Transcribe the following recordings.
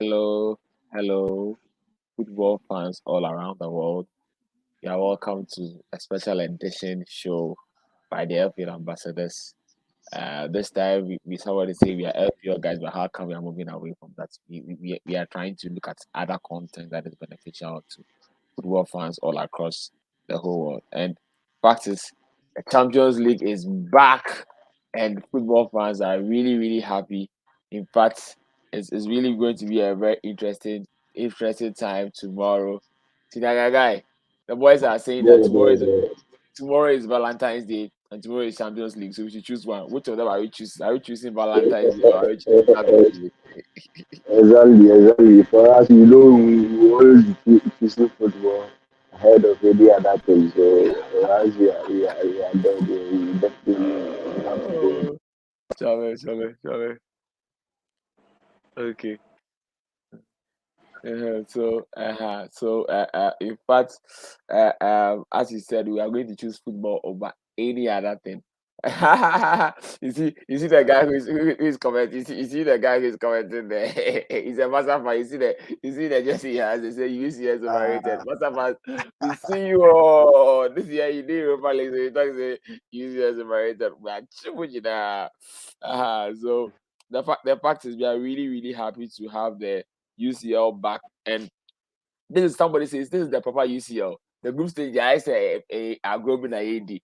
Hello, hello, football fans all around the world. You are welcome to a special edition show by the FPL Ambassadors. This time, we somebody say we are FPL guys, but how come we are moving away from that? We are trying to look at other content that is beneficial to football fans all across the whole world. And fact is, the Champions League is back, and football fans are really happy. In fact, it's really going to be a very interesting time tomorrow. Tinaga guy, the boys are saying that Yeah, yeah. tomorrow is Valentine's Day and tomorrow is Champions League, so we should choose one. Which of them are we choosing? Are we choosing Valentine's Day or are we choosing Champions League? Exactly. For us, we always choosing football ahead of any other thing. So for us, we are there. We definitely have to go. Oh, Chale. Okay. In fact, as you said, we are going to choose football over any other thing. You see the guy who is commenting. You see the guy who is commenting there. He's a master fan. You see the jersey he has. They say UCL is overrated. Uh, Master fan, we see you all this year. You did Europa League, so you talk say UCL is overrated. We are cheap, so the fact is, we are really happy to have the UCL back. And this is somebody says this is the proper UCL. The group stage, I say a group in AD.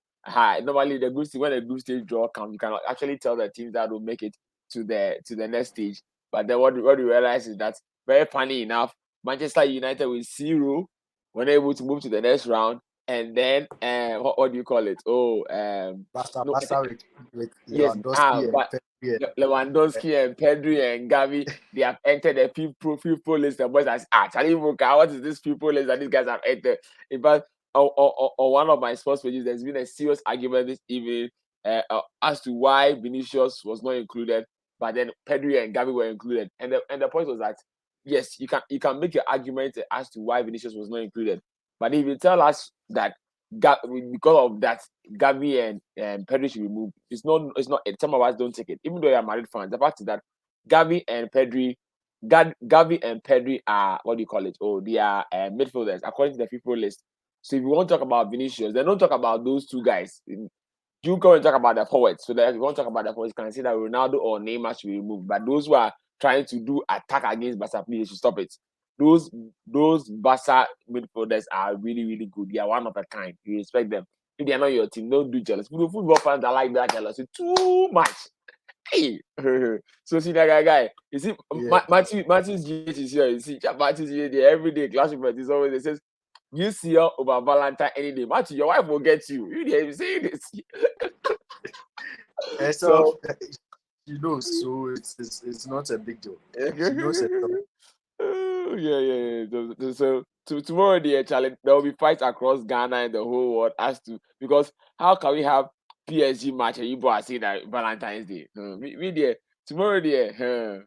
Normally the group stage, when the group stage draw comes, you can actually tell the teams that will make it to the next stage. But then what we realize is that, very funny enough, Manchester United with 0 were able to move to the next round. And then what do you call it? Oh, no, Barca with yes, Lewandowski and but Pedri Lewandowski and Pedri and Gavi, they have entered the people list. The boys are actually, what is this people list that these guys have entered? In fact, on one of my sports pages, there's been a serious argument this evening as to why Vinicius was not included, but then Pedri and Gavi were included. And the point was that, yes, you can make your argument as to why Vinicius was not included, but if you tell us that because of that, Gavi and Pedri should be moved. It's not. Some of us don't take it, even though you're Madrid fans. The fact is that Gavi and Pedri, Gavi and Pedri are, what do you call it? Oh, they are midfielders according to the people list. So if you want to talk about Vinicius, then don't talk about those two guys. You go and talk about the forwards. So that if you want to talk about the forwards, you can say that Ronaldo or Neymar should be removed. But those who are trying to do attack against Barca, please, should stop it. Those Barca midfielders are really good. They are one of a kind. You respect them. If they are not your team, don't do jealous. Football fans are like that jealousy too much. Hey, so see that guy. You see, Matthew's GH is here. You see, Matthew's GH there every day. Clash report is always it says UCL over Valentine any day. Matthew, your wife will get you. You say this. so she knows, so it's not a big deal. She knows it. Yeah. So tomorrow, the challenge, there will be fights across Ghana and the whole world as to, because how can we have PSG match and you are saying that Valentine's Day? Me there tomorrow there.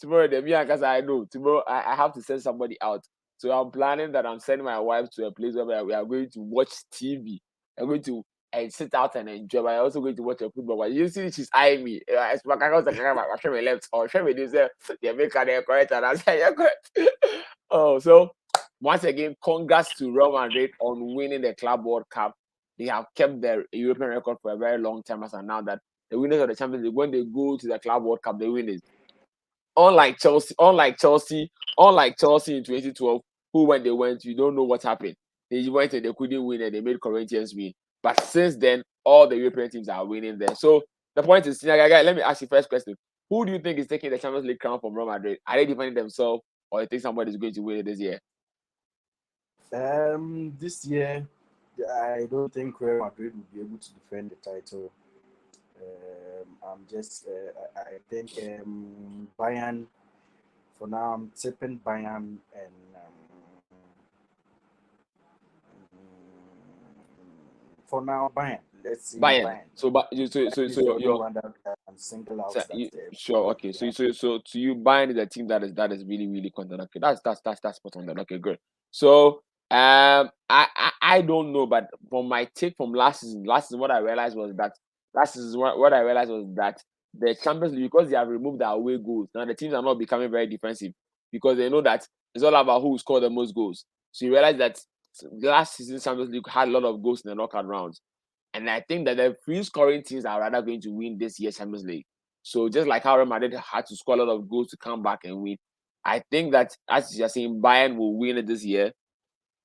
Tomorrow there, me and Kasa, I know tomorrow I have to send somebody out. So I'm planning that I'm sending my wife to a place where we are going to watch TV. I'm going to sit out and enjoy. But I'm also going to watch a football. But you see, she's eyeing me. It's my left or show me this. They make her correct, and I say you're correct. Oh, so once again, congrats to Real Madrid on winning the Club World Cup. They have kept their European record for a very long time, as now that the winners of the Champions League, when they go to the Club World Cup, they win it. Unlike Chelsea in 2012, who when they went, you don't know what happened. They went and they couldn't win, and they made Corinthians win. But since then, all the European teams are winning there. So the point is, let me ask you first question: who do you think is taking the Champions League crown from Real Madrid? Are they defending themselves, or you think somebody is going to win it this year? This year, I don't think Real Madrid will be able to defend the title. I think Bayern. For now, I'm tipping Bayern and for now Bayern. Let's see Bayern. So you're one that can single out. Sure. Okay. So to you, Bayern is a team that is really content. Okay, that's spot on. Then okay, good. So I don't know, but from my take from last season, what I realized was that the Champions League, because they have removed the away goals, now the teams are not becoming very defensive because they know that it's all about who scored the most goals. So you realize that last season Champions League had a lot of goals in the knockout rounds. And I think that the free scoring teams are rather going to win this year's Champions League. So just like how Real Madrid had to score a lot of goals to come back and win, I think that, as you're saying, Bayern will win it this year.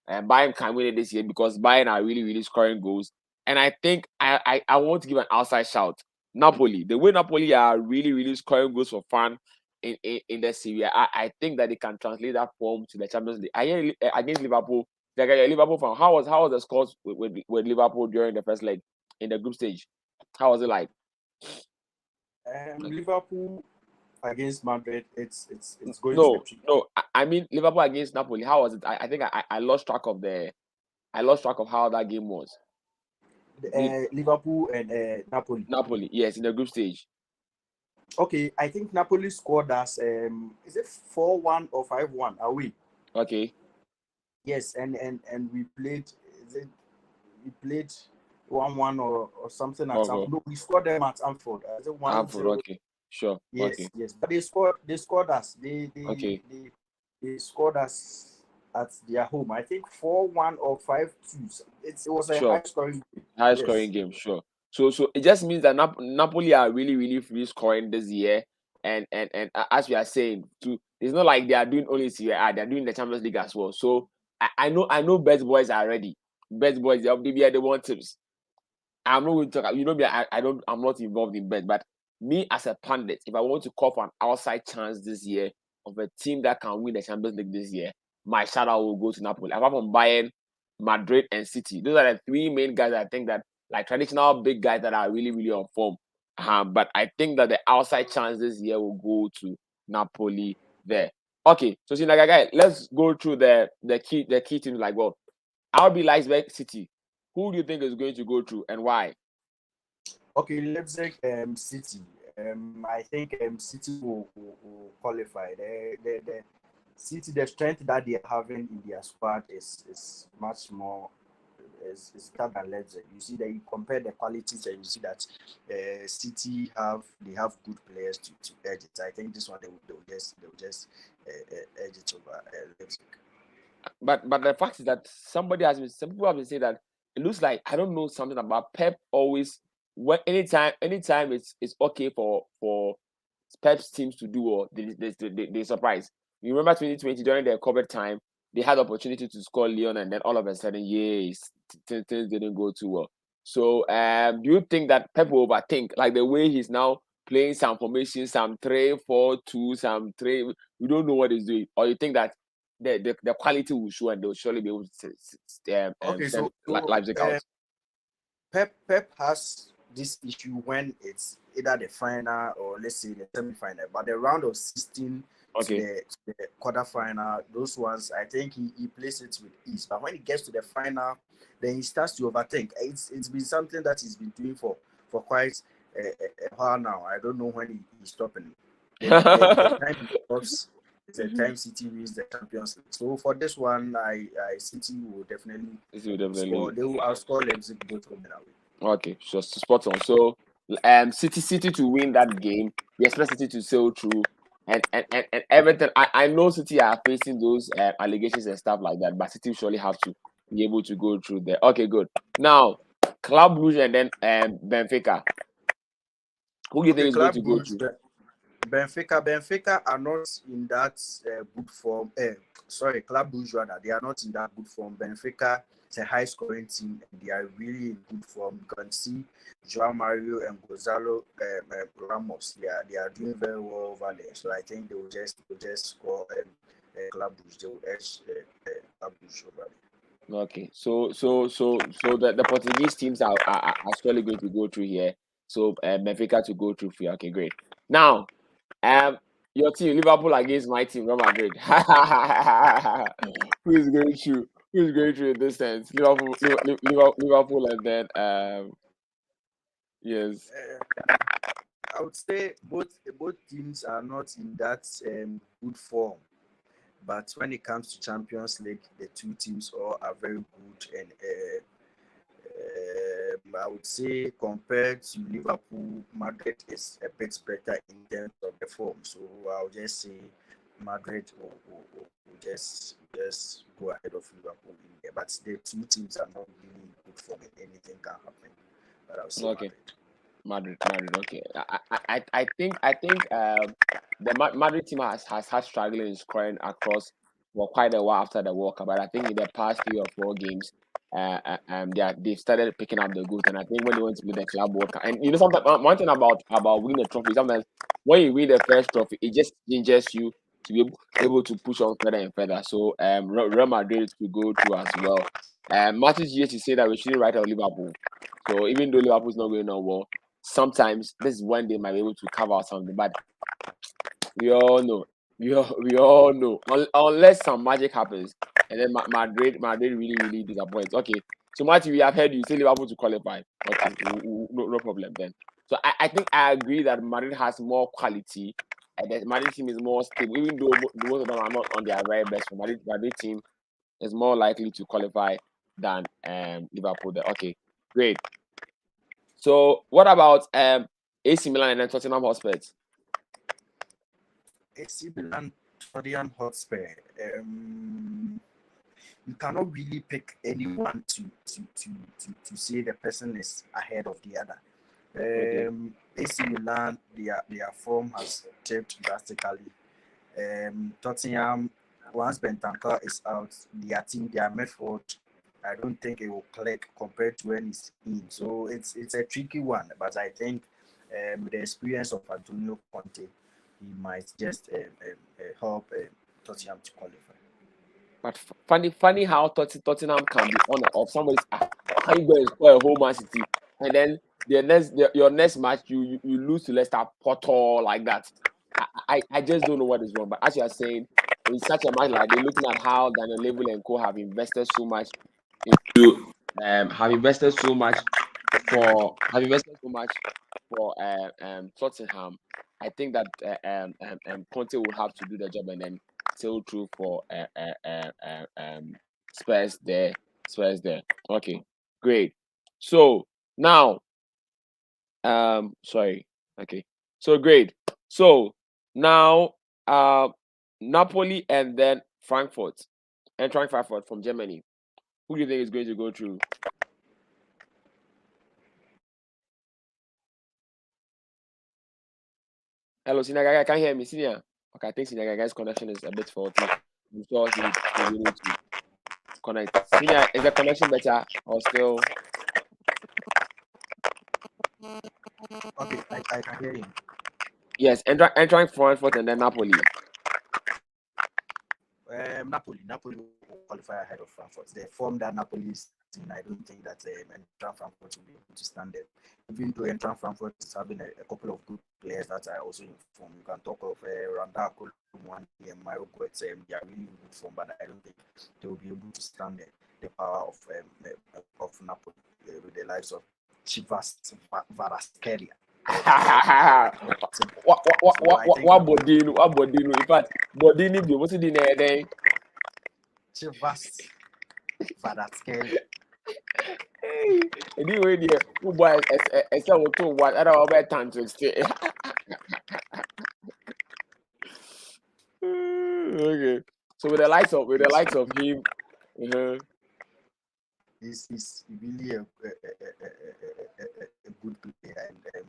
And Bayern can win it this year because Bayern are really, really scoring goals. And I think I want to give an outside shout. Napoli, the way Napoli are really, really scoring goals for fun in the Serie A, I think that they can translate that form to the Champions League. I hear against Liverpool, like a Liverpool fan, how was the scores with Liverpool during the first leg in the group stage? How was it like? Liverpool against Madrid, it's going to No, be tricky. no. I mean Liverpool against Napoli. How was it? I think I lost track of how that game was. Liverpool and Napoli, yes, in the group stage. Okay, I think Napoli scored us. Is it 4-1 or 5-1 away? Okay. Yes, and we played. We played 1-1 or something at Anfield. No, we scored them at Anfield. Is it 1-0? Okay, sure. Yes, okay. yes. But they scored us. They scored us at their home. I think 4-1 or 5-2. It was a high scoring game. High scoring game, sure. So it just means that Napoli are really, really free scoring this year. And as we are saying, too, it's not like they are doing only Serie A, they're doing the Champions League as well. So I know best boys are ready. Best boys, they are the one tips. I'm not going to talk. I'm not involved in bet, but me as a pundit, if I want to call for an outside chance this year of a team that can win the Champions League this year, my shout out will go to Napoli. Apart from Bayern, Madrid, and City, those are the three main guys I think that like traditional big guys that are really, really on form. But I think that the outside chance this year will go to Napoli there. Okay, so see, like guy, let's go through the key teams. Like, well, RB Leipzig, City. Who do you think is going to go through and why? Okay, Leipzig, City. I think City will qualify. The City, the strength that they are having in their squad is much more is better than Leipzig. You see that you compare the qualities and you see that City have good players to edge it. I think this one they will just edge it over Leipzig. But the fact is that some people have been saying that it looks like I don't know something about Pep always anytime it's okay for Pep's teams to do or they surprise. You remember 2020 during the COVID time, they had opportunity to score Leon and then all of a sudden, things didn't go too well. So do you think that Pep will overthink like the way he's now playing some formations, some 3-4-2, some 3, we don't know what he's doing, or you think that the quality will show and they'll surely be able to send Leipzig out? Pep has this issue when it's either the final or let's say the semi-final, but the round of 16 to the quarter-final, those ones, I think he plays it with ease. But when he gets to the final, then he starts to overthink. It's been something that he's been doing for quite a while now. I don't know when he's stopping. The time he stops is the time City wins the Champions League. So for this one, City will definitely score. They will outscore Leipzig both home and away. Okay, just spot on. So City to win that game. We expect City to sail through and everything. I know City are facing those allegations and stuff like that, but City surely have to be able to go through there. Okay, good. Now Club Brugge and then Benfica. Who do you think is going to go through? Benfica are not in that good form. Club Brugge rather, they are not in that good form. Benfica is a high-scoring team, and they are really in good form. You can see João Mario and Gonzalo Ramos. They are doing very well over there. So I think they will just score Club Brugge. They will edge Club Brugge over there. Okay, so the Portuguese teams are surely going to go through here. So Benfica to go through for you. Okay, great. Now, your team Liverpool against my team Real Madrid. Who is going through? Who is going through in this sense? Liverpool, and then yes. I would say both teams are not in that good form. But when it comes to Champions League, the two teams all are very good, and I would say compared to Liverpool, Madrid is a bit better in terms of the form. So I'll just say Madrid will just go ahead of Liverpool in there. But the two teams are not really in good form. Anything can happen. But I'll say Okay. Madrid. Madrid. Okay. I think the Madrid team has had struggling in scoring across for quite a while after the World Cup. But I think in the past 3 or 4 games, they've started picking up the goals. And I think when they went to win the Club World Cup, and you know something, one thing about winning a trophy, sometimes when you win the first trophy, it just gingers you to be able to push on further and further. So Real Madrid to go through as well. Matches here to say that we shouldn't write out Liverpool. So even though Liverpool is not going on well, sometimes this is when they might be able to cover out something. But we all know, unless some magic happens, and then Madrid really disappoints. Okay, so Matthew, we have heard you say Liverpool to qualify. Okay, no problem then. So I think I agree that Madrid has more quality, and the Madrid team is more stable. Even though most of them are not on their very best, Madrid team is more likely to qualify than Liverpool. There. Okay, great. So what about AC Milan and then Tottenham Hotspur? AC Milan, Tottenham Hotspur. You cannot really pick anyone to say the person is ahead of the other. AC Milan, their form has tipped drastically. Tottenham, once Bentancur is out, their midfield, I don't think it will click compared to when he's in. So it's a tricky one, but I think with the experience of Antonio Conte, he might just help Tottenham to qualify. But funny how Tottenham can be on and off. Somebody's how you going to score a whole Man City, and then your next match you lose to Leicester Porto like that. I just don't know what is wrong. But as you are saying, in such a match like they're looking at how Daniel Levy and Co have invested so much into for Tottenham. I think that Conte will have to do the job and then sail through for Spurs there. Okay, great. So now, sorry. Okay, so great. So now, Napoli and then Frankfurt, entering Frankfurt from Germany. Who do you think is going to go through? Hello, Sinaga, can you hear me? Senior. Okay, I think Sinaga's connection is a bit faulty. I'm sure he will need to connect. Senior, is the connection better or still? Okay, I can hear you. Yes, entering Frankfurt and then Napoli. Napoli will qualify ahead of Frankfurt. The form that Napoli is in, I don't think that Eintracht Frankfurt will be able to stand it. Even though Eintracht Frankfurt is having a couple of good players that are also in form. You can talk of Randa Kolumani and Mario Goetze. They are really in good form, but I don't think they will be able to stand the power of Napoli with the likes of Chivas Varaskelia. What Bodino? In fact, Bodini be what's the name? Chivas Varaskelia. Anyway, dear, who boy, I said what I don't know time to stay. Okay, so with the likes of him, He's really a good player, and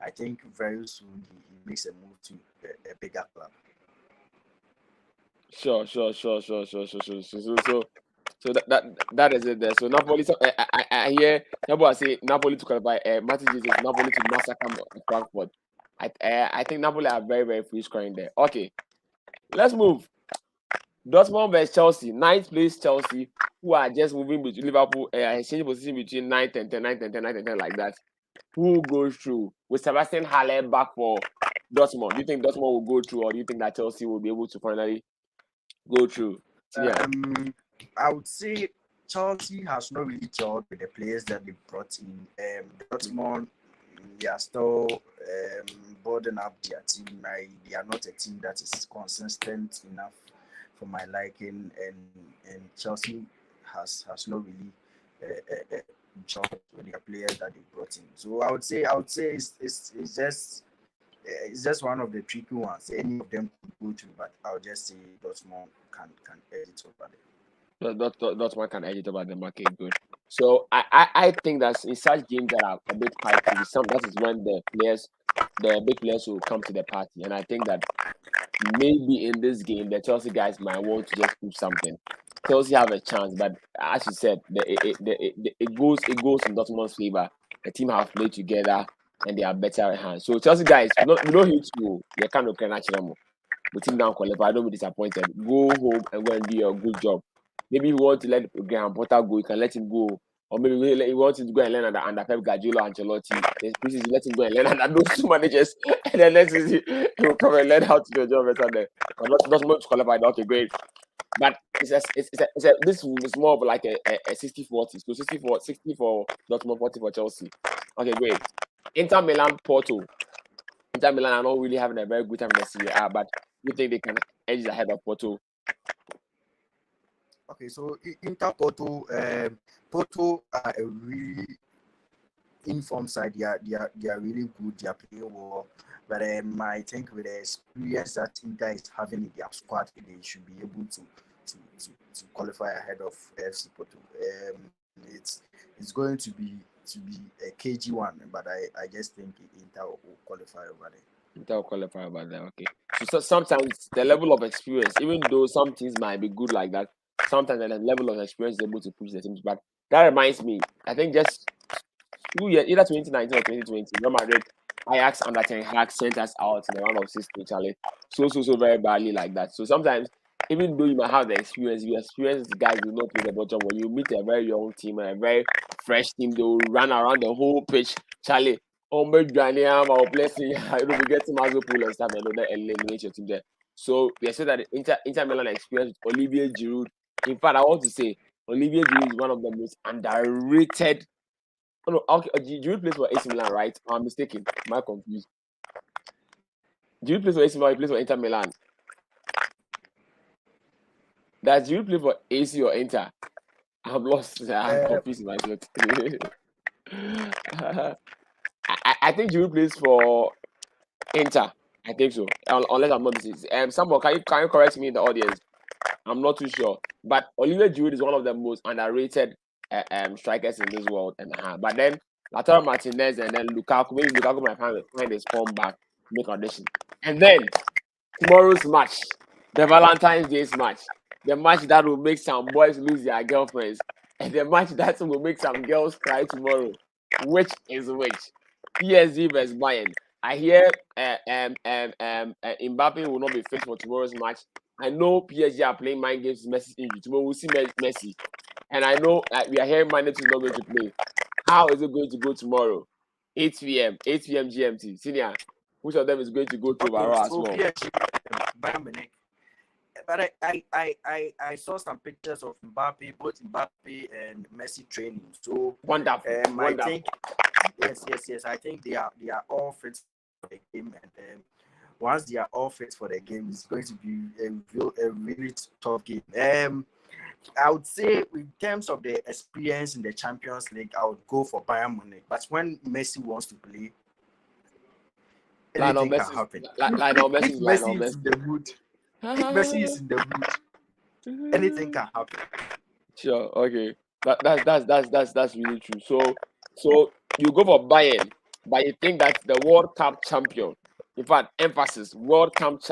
I think very soon he makes a move to a bigger club. Sure. So that is it there. So Napoli, I hear Napoli say Napoli to qualify. Martin Jesus, Napoli to massacre Frankfurt. I think Napoli are very free scoring there. Okay, let's move. Dortmund vs Chelsea, 9th place Chelsea, who are just moving between Liverpool, exchanging position between 9th and 10, 9th and 10, 9th and 10 like that. Who goes through? With Sebastian Haller back for Dortmund, do you think Dortmund will go through, or do you think that Chelsea will be able to finally go through? Yeah. I would say Chelsea has not really gelled with the players that they brought in. Dortmund, they are still building up their team. They are not a team that is consistent enough for my liking, and Chelsea has not really with the players that they brought in. So I would say it's just one of the tricky ones. Any of them could go to, but I would just say Dortmund can edit over there. Dortmund can edit over them. Okay, good. So I think that in such games that are a bit fighty, that is when the big players will come to the party, and I think that maybe in this game the Chelsea guys might want to just prove something. Chelsea have a chance, but as you said, it goes in Dortmund's favor. The team have played together and they are better at hand. So Chelsea guys, we don't hate you. You can't look at them. The team now qualify. Don't be disappointed. Go home and go and do a good job. Maybe you want to let Graham Potter go, you can let him go. Or maybe you want him to go and learn under Pep Guardiola, Ancelotti. This season, let him go and learn under those two managers. And then next season, he will come and learn how to do a job better there. But not much qualified. Okay, great. But this is more of like a 60-40. So 60 for Dortmund, 40 for Chelsea. Okay, great. Inter Milan, Porto. Inter Milan are not really having a very good time in the Serie A, but you think they can edge ahead of Porto? Okay, so Inter Porto are a really informed side. They are really good. They are playing well. But I think with the experience that Inter is having in their squad, they should be able to qualify ahead of FC Porto. It's going to be a KG one, but I just think Inter will qualify over there. Inter will qualify over there. Okay. So sometimes the level of experience, even though some teams might be good like that, sometimes the level of experience is able to push the teams. But that reminds me, I think just 2 years, either 2019 or 2020, Real Madrid, Ajax under Ten Hag sent us out in the round of 16, Charlie. So very badly like that. So sometimes, even though you might have the experience, the guys will not play the bottom. When you meet a very young team and a very fresh team, they will run around the whole pitch, Charlie. Or blessing, I don't be getting Mazopool and stuff, and then eliminate your team there. So we expect that Inter Milan experience with Olivier Giroud. In fact, I want to say Olivier Giroud is one of the most underrated. Oh no, okay. Giroud plays for AC Milan, right? I'm mistaken. Am I confused? Giroud plays for AC Milan. He plays for Inter Milan. Does Giroud play for AC or Inter? I'm lost. I'm confused myself. I think Giroud plays for Inter. I think so. Unless I'm not mistaken. Someone can you correct me in the audience? I'm not too sure. But Olivier Giroud is one of the most underrated strikers in this world. But then Lautaro Martinez and then Lukaku. Maybe Lukaku might find his form back, make audition. And then tomorrow's match, the Valentine's Day's match, the match that will make some boys lose their girlfriends, and the match that will make some girls cry tomorrow. Which is which? PSG vs Bayern. I hear Mbappe will not be fit for tomorrow's match. I know PSG are playing mind games with Messi injury. Tomorrow we'll see Messi. And I know we are hearing Man United is not going to play. How is it going to go tomorrow? 8 p.m. GMT. Senior, which of them is going to go to overall as well? But I saw some pictures of Mbappe, both Mbappe and Messi training. So wonderful. I think yes. I think they are all fit for the game, and once they are all fit for the game, it's going to be a really tough game. I would say in terms of the experience in the Champions League, I would go for Bayern Munich. But when Messi wants to play, anything can happen. Messi is in the mood. If Messi is in the mood, anything can happen. Sure. Okay. That's really true. So you go for Bayern, but you think that the World Cup champion, in fact, emphasis, World Cup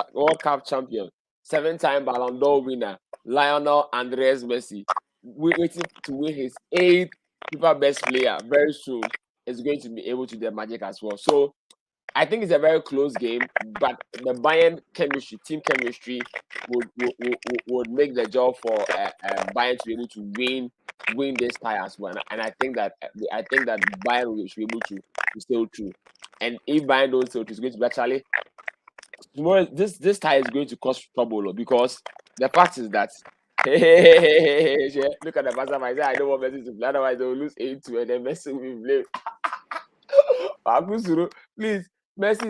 champion, 7-time Ballon d'Or winner, Lionel Andres Messi, waiting to win his 8th FIFA best player very soon, is going to be able to do the magic as well. So I think it's a very close game, but the Bayern team chemistry would make the job for Bayern to be able to win this tie as well. And I think that Bayern should be able to sail through. And if Bayern don't sail through, it's going to be actually tomorrow. This tie is going to cause trouble because the fact is that look at the Barca. I don't want Messi to play, otherwise they will lose 8-2 and then Messi will be blamed. Arku, please. Messi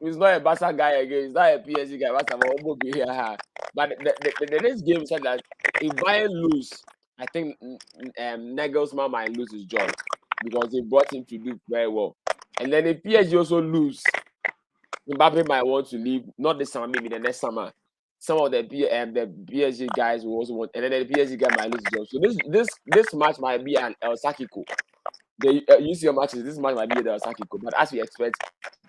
is not a Barca guy again. He's not a PSG guy. But the next game said that if Bayern lose, I think Nagelsmann might lose his job. because they brought him to do very well. And then if PSG also lose, Mbappe might want to leave, not this summer, maybe the next summer. Some of the PSG guys will also want, and then the PSG guy might lose his job. So this match might be an El Sakiko. The UCL matches, this match might be the El Sakiko. But as we expect,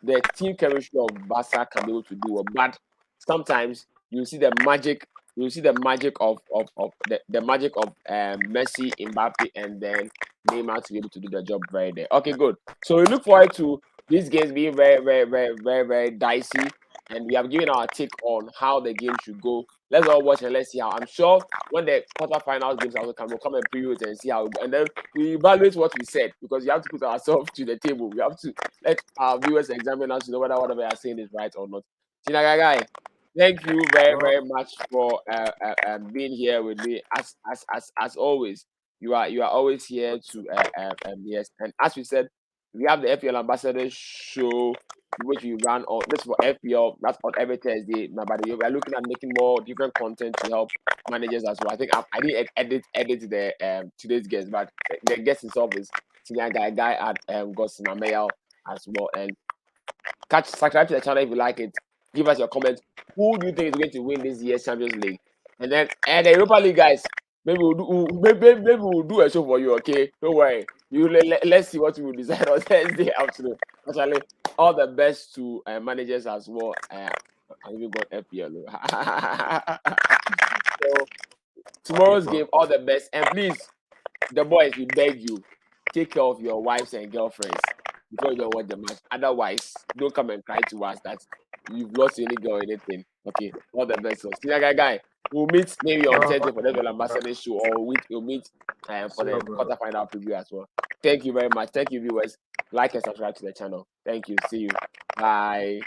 the team chemistry of Barca can be able to do well. But sometimes you see the magic. You see the magic of the magic of Messi, Mbappe, and then Neymar to be able to do the job very there. Okay, good. So we look forward to these games being very, very, very, very, very dicey, and we have given our take on how the game should go. Let's all watch and let's see how. I'm sure when the quarterfinals games also come, we'll come and preview it and see how. And then we evaluate what we said, because we have to put ourselves to the table. We have to let our viewers examine us to know whether whatever we are saying is right or not. Chinagai, thank you very, very much for being here with me. As always, you are always here to yes. And as we said, we have the FPL Ambassador show, which we run on this for FPL. That's on every Thursday. But we are looking at making more different content to help managers as well. I think I didn't edit the today's guest, but the guest itself is senior guy at Godson Ameyaw as well. And subscribe to the channel if you like it. Give us your comments. Who do you think is going to win this year's Champions League? And then the Europa League guys, maybe we'll do a show for you. Okay, don't worry. Let's see what we will decide on Thursday afternoon. Actually, all the best to managers as well. I even got FPL. So tomorrow's game, all the best, and please, the boys, we beg you, take care of your wives and girlfriends before you don't watch the match. Otherwise, don't come and cry to us that you've lost any girl or anything. Okay, all the best. So, senior guy, we'll meet maybe on Thursday for the FPL Ambassador show, or we'll meet for the quarterfinal preview as well. Thank you very much. Thank you, viewers. Like and subscribe to the channel. Thank you. See you. Bye.